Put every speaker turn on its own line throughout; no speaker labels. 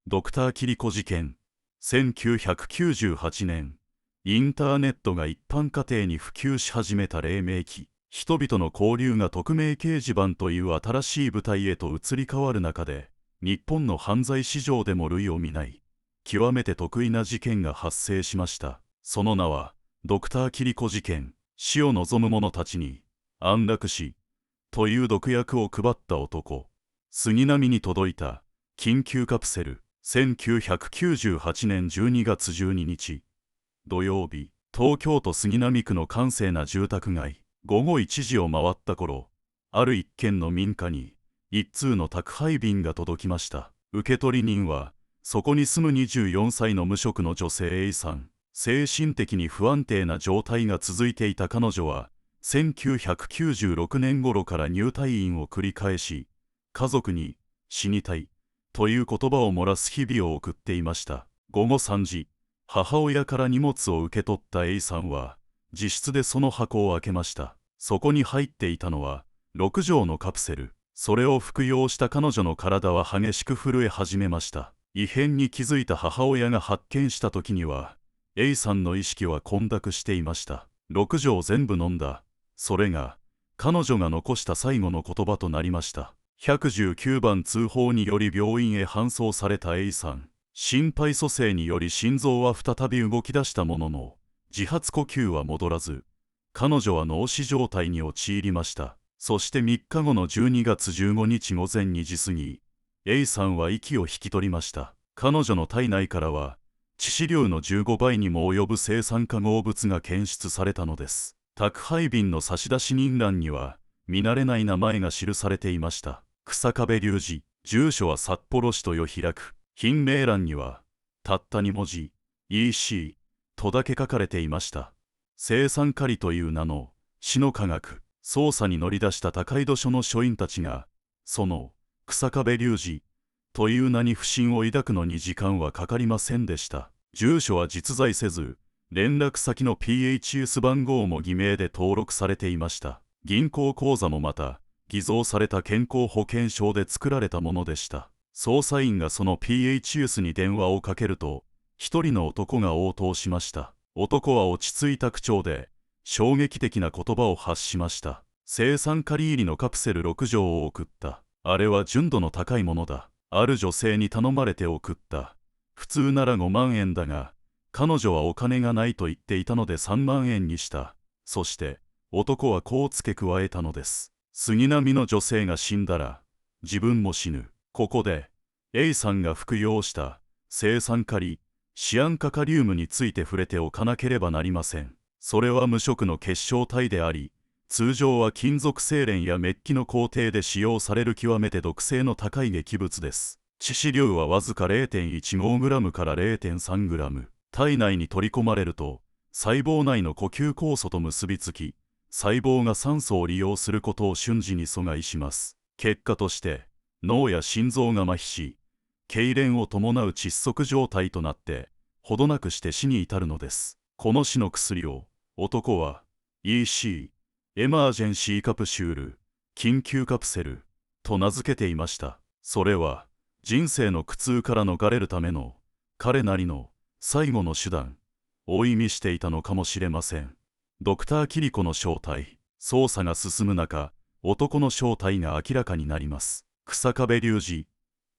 ドクターキリコ事件。1998年、インターネットが一般家庭に普及し始めた黎明期、人々の交流が匿名掲示板という新しい舞台へと移り変わる中で、日本の犯罪史上でも類を見ない、極めて特異な事件が発生しました。その名は、ドクターキリコ事件。死を望む者たちに、安楽死、という毒薬を配った男。杉並に届いた、緊急カプセル。1998年12月12日、土曜日、東京都杉並区の閑静な住宅街、午後1時を回った頃、ある一軒の民家に、一通の宅配便が届きました。受取人は、そこに住む24歳の無職の女性 A さん。精神的に不安定な状態が続いていた彼女は、1996年頃から入退院を繰り返し、家族に、死にたい、という言葉を漏らす日々を送っていました。午後3時、母親から荷物を受け取った A さんは、自室でその箱を開けました。そこに入っていたのは、6錠のカプセル。それを服用した彼女の体は激しく震え始めました。異変に気づいた母親が発見した時には、A さんの意識は混濁していました。6錠全部飲んだ。それが、彼女が残した最後の言葉となりました。119番通報により病院へ搬送された A さん。心肺蘇生により心臓は再び動き出したものの、自発呼吸は戻らず、彼女は脳死状態に陥りました。そして3日後の12月15日午前2時過ぎ、A さんは息を引き取りました。彼女の体内からは、致死量の15倍にも及ぶ青酸化合物が検出されたのです。宅配便の差出人欄には、見慣れない名前が記されていました。草壁隆二、住所は札幌市豊平区。品名欄には、たった2文字、EC とだけ書かれていました。青酸カリという名の死の科学、捜査に乗り出した高井戸署の署員たちが、その草壁隆二という名に不審を抱くのに時間はかかりませんでした。住所は実在せず、連絡先の PHS 番号も偽名で登録されていました。銀行口座もまた、偽造された健康保険証で作られたものでした。捜査員がその PHS に電話をかけると、一人の男が応答しました。男は落ち着いた口調で、衝撃的な言葉を発しました。青酸カリ入りのカプセル6錠を送った。あれは純度の高いものだ。ある女性に頼まれて送った。普通なら5万円だが、彼女はお金がないと言っていたので3万円にした。そして、男はこう付け加えたのです。杉並の女性が死んだら、自分も死ぬ。ここで、A さんが服用した青酸カリ、シアン化カリウムについて触れておかなければなりません。それは無色の結晶体であり、通常は金属精錬やメッキの工程で使用される極めて毒性の高い劇物です。致死量はわずか 0.15g から 0.3g。体内に取り込まれると、細胞内の呼吸酵素と結びつき、細胞が酸素を利用することを瞬時に阻害します。結果として、脳や心臓が麻痺し、痙攣を伴う窒息状態となって、ほどなくして死に至るのです。この死の薬を、男は、EC、エマージェンシーカプシュール、緊急カプセル、と名付けていました。それは、人生の苦痛から逃れるための、彼なりの、最後の手段を意味していたのかもしれません。ドクターキリコの正体。捜査が進む中、男の正体が明らかになります。草壁隆二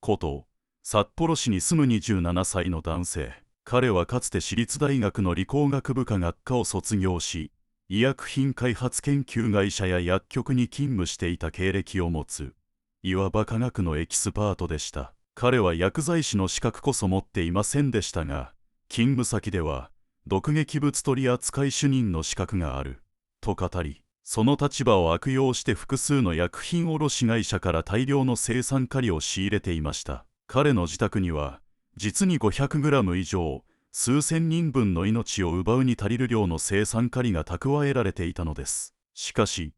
こと札幌市に住む27歳の男性。彼はかつて私立大学の理工学部科学科を卒業し、医薬品開発研究会社や薬局に勤務していた経歴を持つ、いわば科学のエキスパートでした。彼は薬剤師の資格こそ持っていませんでしたが、勤務先では毒劇物取扱主任の資格があると語り、その立場を悪用して複数の薬品卸会社から大量の青酸カリを仕入れていました。彼の自宅には実に 500g 以上、数千人分の命を奪うに足りる量の青酸カリが蓄えられていたのです。しかし、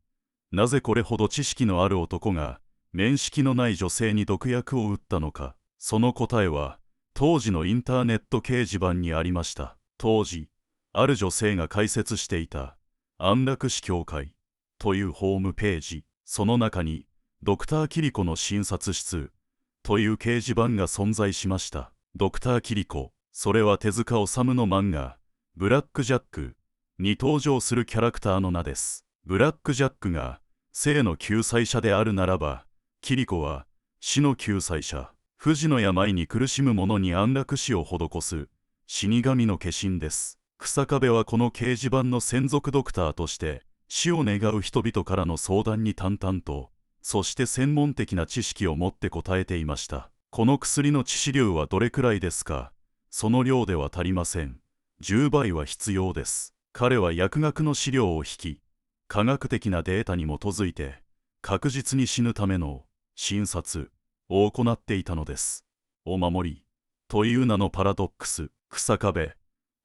なぜこれほど知識のある男が面識のない女性に毒薬を売ったのか。その答えは当時のインターネット掲示板にありました。当時、ある女性が開設していた安楽死協会というホームページ、その中にドクターキリコの診察室という掲示板が存在しました。ドクターキリコ。それは手塚治虫の漫画「ブラック・ジャック」に登場するキャラクターの名です。ブラック・ジャックが生の救済者であるならば、キリコは死の救済者、不治の病に苦しむ者に安楽死を施す死神の化身です。日下部はこの掲示板の専属ドクターとして死を願う人々からの相談に淡々と、そして専門的な知識を持って答えていました。この薬の致死量はどれくらいですか？その量では足りません。10倍は必要です。彼は薬学の資料を引き、科学的なデータに基づいて確実に死ぬための診察を行っていたのです。お守りという名のパラドックス、日下部、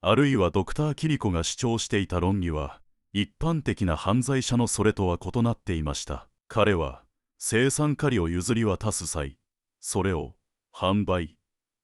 あるいはドクターキリコが主張していた論理は、一般的な犯罪者のそれとは異なっていました。彼は青酸カリを譲り渡す際、それを販売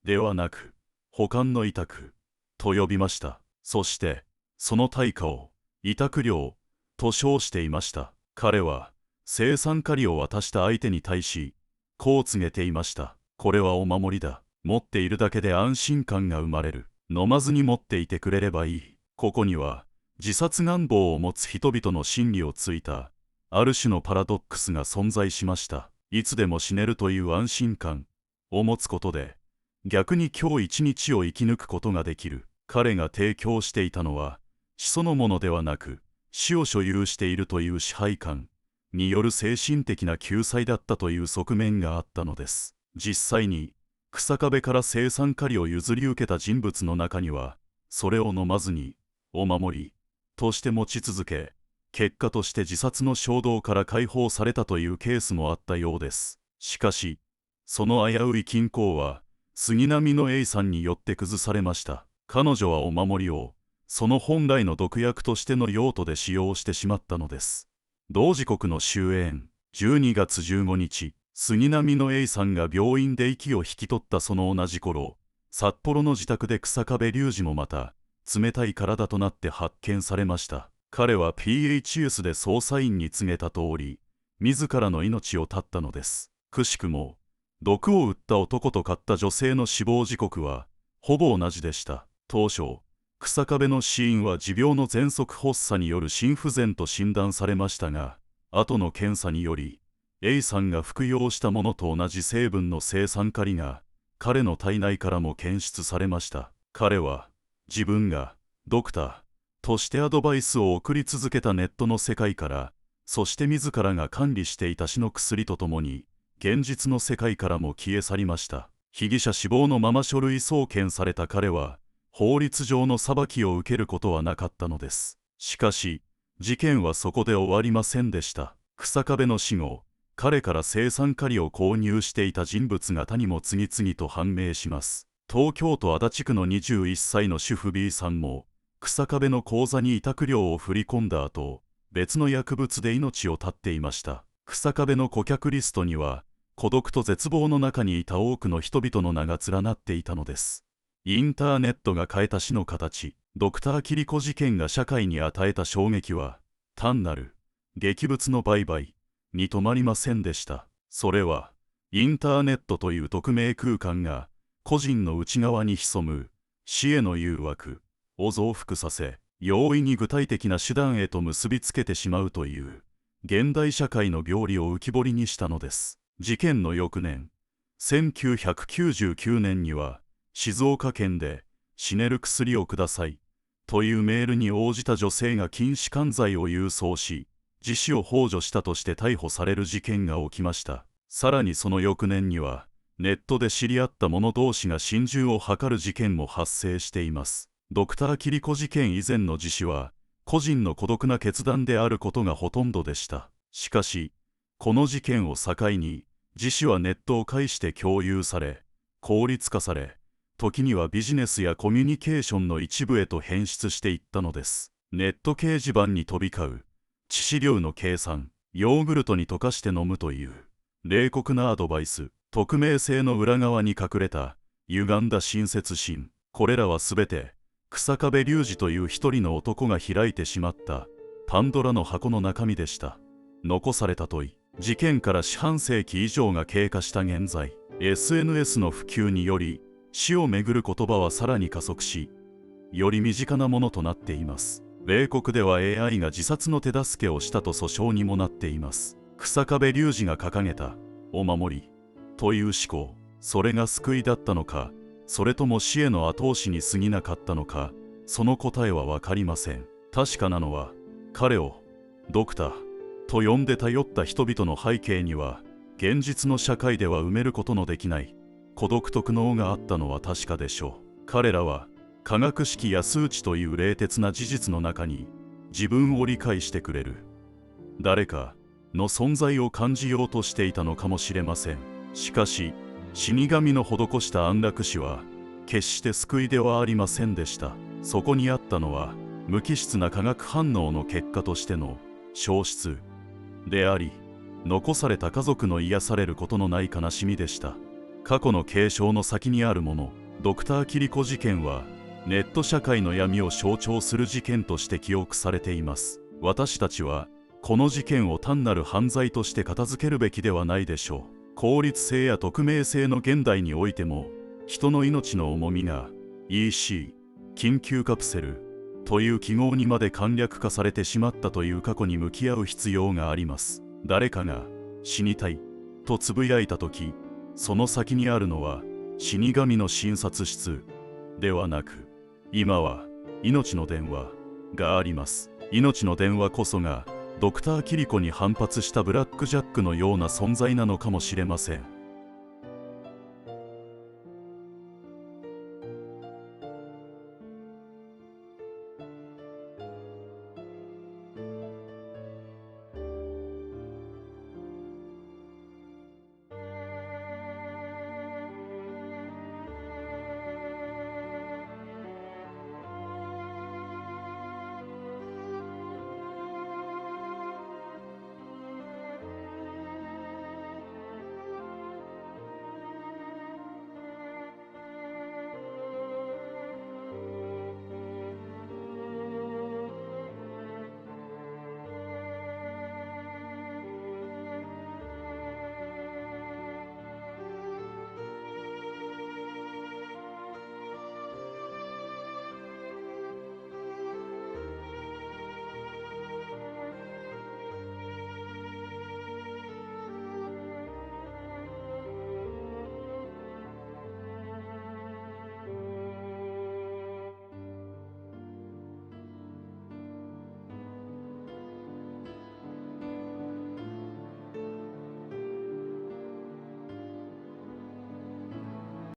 ではなく保管の委託と呼びました。そしてその対価を委託料と称していました。彼は青酸カリを渡した相手に対しこう告げていました。これはお守りだ。持っているだけで安心感が生まれる。飲まずに持っていてくれればいい。ここには自殺願望を持つ人々の心理をついたある種のパラドックスが存在しました。いつでも死ねるという安心感を持つことで、逆に今日一日を生き抜くことができる。彼が提供していたのは死そのものではなく、死を所有しているという支配感による精神的な救済だったという側面があったのです。実際に日下部から青酸カリを譲り受けた人物の中には、それを飲まずにお守りとして持ち続け、結果として自殺の衝動から解放されたというケースもあったようです。しかしその危うい均衡は杉並の A さんによって崩されました。彼女はお守りをその本来の毒薬としての用途で使用してしまったのです。同時刻の終焉12月15日、杉並の A さんが病院で息を引き取ったその同じ頃、札幌の自宅で日下部隆二もまた冷たい体となって発見されました。彼は PHS で捜査員に告げた通り、自らの命を絶ったのです。くしくも毒を売った男と買った女性の死亡時刻はほぼ同じでした。当初日下部の死因は持病の喘息発作による心不全と診断されましたが、後の検査により A さんが服用したものと同じ成分の青酸カリが彼の体内からも検出されました。彼は自分がドクターとしてアドバイスを送り続けたネットの世界から、そして自らが管理していた死の薬とともに現実の世界からも消え去りました。被疑者死亡のまま書類送検された彼は法律上の裁きを受けることはなかったのです。しかし事件はそこで終わりませんでした。日下部の死後、彼から青酸カリを購入していた人物が他にも次々と判明します。東京都足立区の21歳の主婦 B さんも日下部の口座に委託料を振り込んだ後、別の薬物で命を絶っていました。日下部の顧客リストには孤独と絶望の中にいた多くの人々の名が連なっていたのです。インターネットが変えた死の形、ドクターキリコ事件が社会に与えた衝撃は単なる劇物の売買に止まりませんでした。それはインターネットという匿名空間が個人の内側に潜む死への誘惑を増幅させ、容易に具体的な手段へと結びつけてしまうという現代社会の病理を浮き彫りにしたのです。事件の翌年1999年には静岡県で死ねる薬をくださいというメールに応じた女性が筋弛緩剤を郵送し、自死を幇助したとして逮捕される事件が起きました。さらにその翌年にはネットで知り合った者同士が心中を図る事件も発生しています。ドクターキリコ事件以前の自死は個人の孤独な決断であることがほとんどでした。しかしこの事件を境に自死はネットを介して共有され、効率化され、時にはビジネスやコミュニケーションの一部へと変質していったのです。ネット掲示板に飛び交う致死量の計算、ヨーグルトに溶かして飲むという冷酷なアドバイス、匿名性の裏側に隠れた歪んだ親切心、これらはすべて日下部隆二という一人の男が開いてしまったパンドラの箱の中身でした。残された問い、事件から四半世紀以上が経過した現在、SNS の普及により死をめぐる言葉はさらに加速し、より身近なものとなっています。米国では AI が自殺の手助けをしたと訴訟にもなっています。日下部隆二が掲げたお守りという思考、それが救いだったのか、それとも死への後押しに過ぎなかったのか、その答えは分かりません。確かなのは、彼をドクターと呼んで頼った人々の背景には、現実の社会では埋めることのできない孤独と苦悩があったのは確かでしょう。彼らは科学式や数値という冷徹な事実の中に自分を理解してくれる誰かの存在を感じようとしていたのかもしれません。しかし死神の施した安楽死は決して救いではありませんでした。そこにあったのは無機質な化学反応の結果としての消失であり、残された家族の癒されることのない悲しみでした。過去の継承の先にあるもの、ドクター・キリコ事件はネット社会の闇を象徴する事件として記憶されています。私たちはこの事件を単なる犯罪として片付けるべきではないでしょう。効率性や匿名性の現代においても、人の命の重みが EC 緊急カプセルという記号にまで簡略化されてしまったという過去に向き合う必要があります。誰かが死にたいとつぶやいたとき、その先にあるのは死神の診察室ではなく、今は命の電話があります。命の電話こそがドクター・キリコに反発したブラック・ジャックのような存在なのかもしれません。